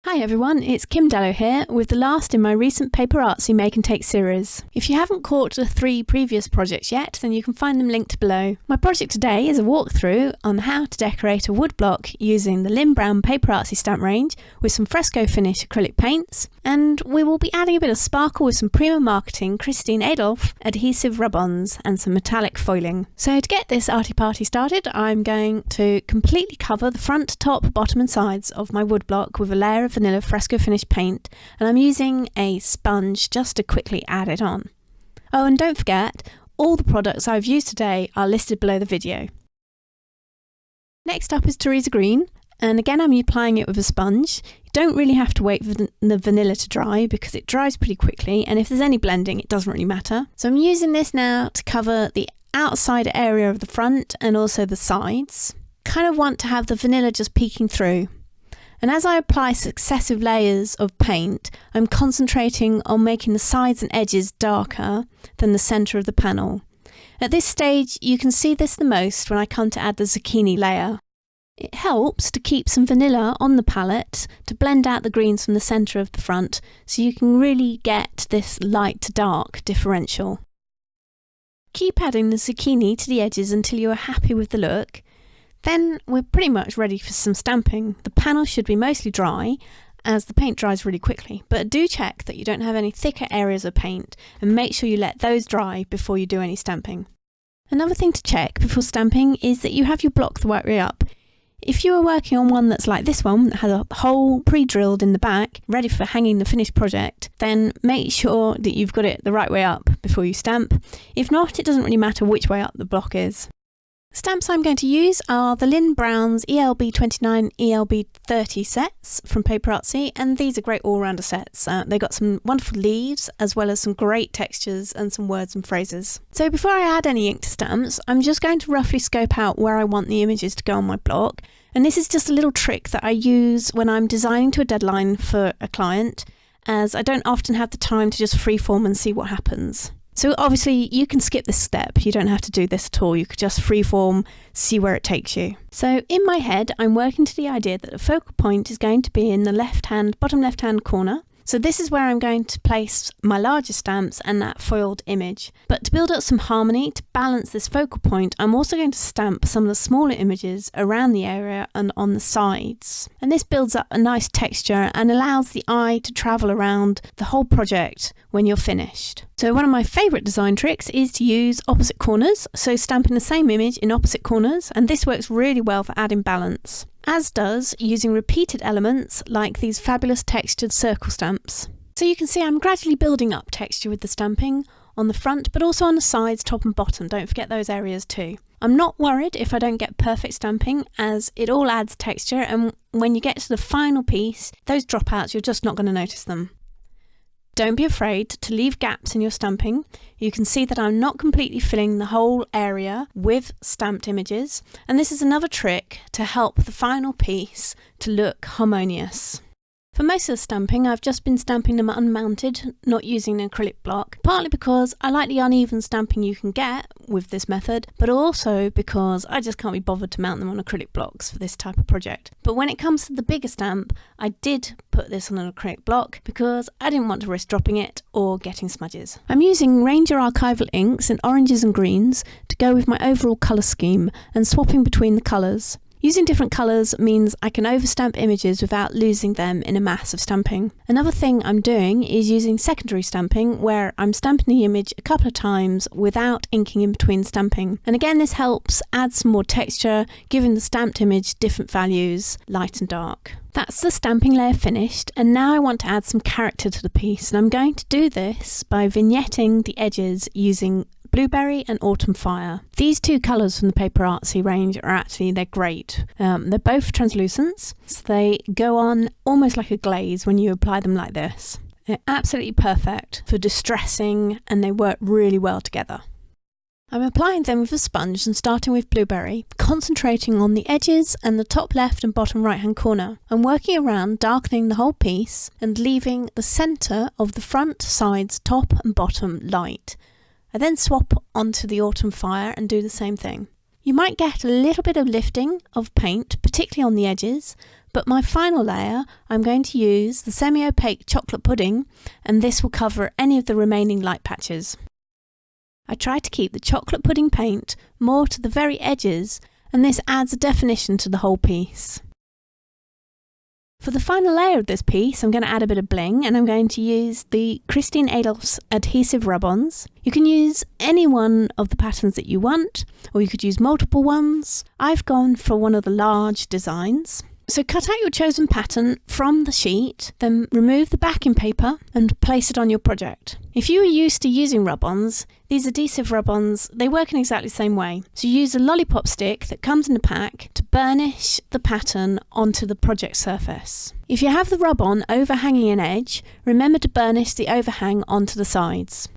Hi everyone, it's Kim Dellow here with the last in my recent PaperArtsy Make and Take series. If you haven't caught the 3 previous projects yet, then you can find them linked below. My project today is a walkthrough on how to decorate a woodblock using the Lin Brown PaperArtsy stamp range with some Fresco Finish acrylic paints, and we will be adding a bit of sparkle with some Prima Marketing Adhesive Rub-ons and some metallic foiling. So to get this arty party started, I'm going to completely cover the front, top, bottom and sides of my woodblock with a layer of vanilla Fresco Finish paint, and I'm using a sponge just to quickly add it on. Oh, and don't forget, all the products I've used today are listed below the video. Next up is Teresa green, and again I'm applying it with a sponge. You don't really have to wait for the vanilla to dry because it dries pretty quickly, and if there's any blending it doesn't really matter. So I'm using this now to cover the outside area of the front and also the sides. Kind of want to have the vanilla just peeking through. And as I apply successive layers of paint, I'm concentrating on making the sides and edges darker than the centre of the panel. At this stage, you can see this the most when I come to add the zucchini layer. It helps to keep some vanilla on the palette to blend out the greens from the centre of the front, so you can really get this light to dark differential. Keep adding the zucchini to the edges until you are happy with the look. Then we're pretty much ready for some stamping. The panel should be mostly dry as the paint dries really quickly, but do check that you don't have any thicker areas of paint and make sure you let those dry before you do any stamping. Another thing to check before stamping is that you have your block the right way up. If you are working on one that's like this one that has a hole pre-drilled in the back ready for hanging the finished project, then make sure that you've got it the right way up before you stamp. If not, it doesn't really matter which way up the block is. Stamps I'm going to use are the Lin Brown's ELB29 ELB30 sets from PaperArtsy, and these are great all-rounder sets. They've got some wonderful leaves as well as some great textures and some words and phrases. So before I add any ink to stamps, I'm just going to roughly scope out where I want the images to go on my block, and this is just a little trick that I use when I'm designing to a deadline for a client, as I don't often have the time to just freeform and see what happens. So obviously you can skip this step, you don't have to do this at all, you could just freeform, see where it takes you. So in my head I'm working to the idea that the focal point is going to be in the bottom left hand corner. So this is where I'm going to place my larger stamps and that foiled image. But to build up some harmony, to balance this focal point, I'm also going to stamp some of the smaller images around the area and on the sides. And this builds up a nice texture and allows the eye to travel around the whole project when you're finished. So one of my favourite design tricks is to use opposite corners, so stamping the same image in opposite corners, and this works really well for adding balance. As does using repeated elements like these fabulous textured circle stamps. So you can see I'm gradually building up texture with the stamping on the front, but also on the sides, top and bottom. Don't forget those areas too. I'm not worried if I don't get perfect stamping, as it all adds texture, and when you get to the final piece, those dropouts, you're just not going to notice them. Don't be afraid to leave gaps in your stamping. You can see that I'm not completely filling the whole area with stamped images, and this is another trick to help the final piece to look harmonious. For most of the stamping, I've just been stamping them unmounted, not using an acrylic block, partly because I like the uneven stamping you can get with this method, but also because I just can't be bothered to mount them on acrylic blocks for this type of project. But when it comes to the bigger stamp, I did put this on an acrylic block because I didn't want to risk dropping it or getting smudges. I'm using Ranger Archival inks in oranges and greens to go with my overall colour scheme and swapping between the colours. Using different colours means I can overstamp images without losing them in a mass of stamping. Another thing I'm doing is using secondary stamping, where I'm stamping the image a couple of times without inking in between stamping. And again, this helps add some more texture, giving the stamped image different values, light and dark. That's the stamping layer finished, and now I want to add some character to the piece, and I'm going to do this by vignetting the edges using Blueberry and Autumn Fire. These two colours from the PaperArtsy range they're great. They're both translucents, so they go on almost like a glaze when you apply them like this. They're absolutely perfect for distressing, and they work really well together. I'm applying them with a sponge and starting with Blueberry, concentrating on the edges and the top left and bottom right hand corner. I'm working around darkening the whole piece and leaving the centre of the front, sides, top and bottom light. I then swap onto the Autumn Fire and do the same thing. You might get a little bit of lifting of paint, particularly on the edges, But my final layer, I'm going to use the semi-opaque chocolate pudding, and this will cover any of the remaining light patches. I try to keep the chocolate pudding paint more to the very edges, and this adds a definition to the whole piece. For the final layer of this piece, I'm going to add a bit of bling, and I'm going to use the Christine Adolph's adhesive rub-ons. You can use any one of the patterns that you want, or you could use multiple ones. I've gone for one of the large designs. So cut out your chosen pattern from the sheet, then remove the backing paper and place it on your project. If you are used to using rub-ons, these adhesive rub-ons, they work in exactly the same way. So use a lollipop stick that comes in a pack to burnish the pattern onto the project surface. If you have the rub-on overhanging an edge, remember to burnish the overhang onto the sides.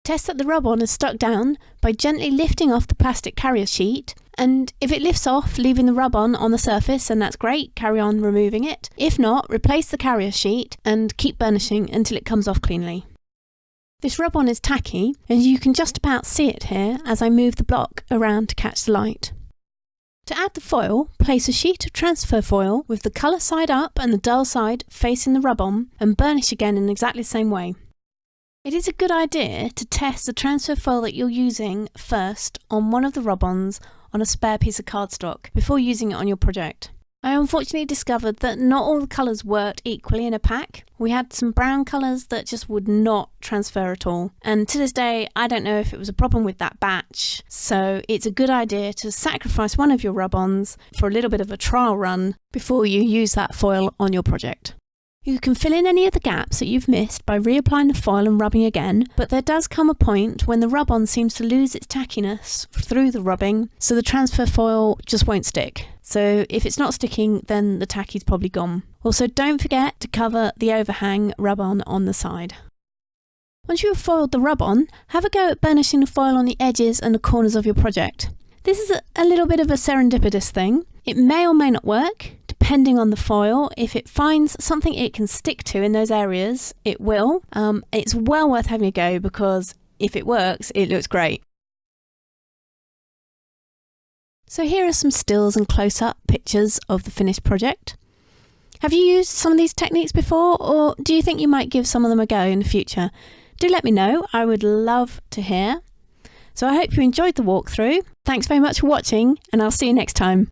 Test that the rub-on is stuck down by gently lifting off the plastic carrier sheet, and if it lifts off, leaving the rub-on on the surface, then that's great, carry on removing it. If not, replace the carrier sheet and keep burnishing until it comes off cleanly. This rub-on is tacky, and you can just about see it here as I move the block around to catch the light. To add the foil, place a sheet of transfer foil with the colour side up and the dull side facing the rub-on, and burnish again in exactly the same way. It is a good idea to test the transfer foil that you're using first on one of the rub-ons on a spare piece of cardstock before using it on your project. I unfortunately discovered that not all the colours worked equally in a pack. We had some brown colours that just would not transfer at all, and to this day I don't know if it was a problem with that batch, so it's a good idea to sacrifice one of your rub-ons for a little bit of a trial run before you use that foil on your project. You can fill in any of the gaps that you've missed by reapplying the foil and rubbing again, but there does come a point when the rub-on seems to lose its tackiness through the rubbing, so the transfer foil just won't stick. So if it's not sticking, then the tacky's probably gone. Also, don't forget to cover the overhang rub-on on the side. Once you have foiled the rub-on, have a go at burnishing the foil on the edges and the corners of your project. This is a little bit of a serendipitous thing. It may or may not work, depending on the foil. If it finds something it can stick to in those areas, it will. It's well worth having a go because if it works, it looks great. So here are some stills and close-up pictures of the finished project. Have you used some of these techniques before, or do you think you might give some of them a go in the future? Do let me know, I would love to hear. So I hope you enjoyed the walkthrough. Thanks very much for watching, and I'll see you next time.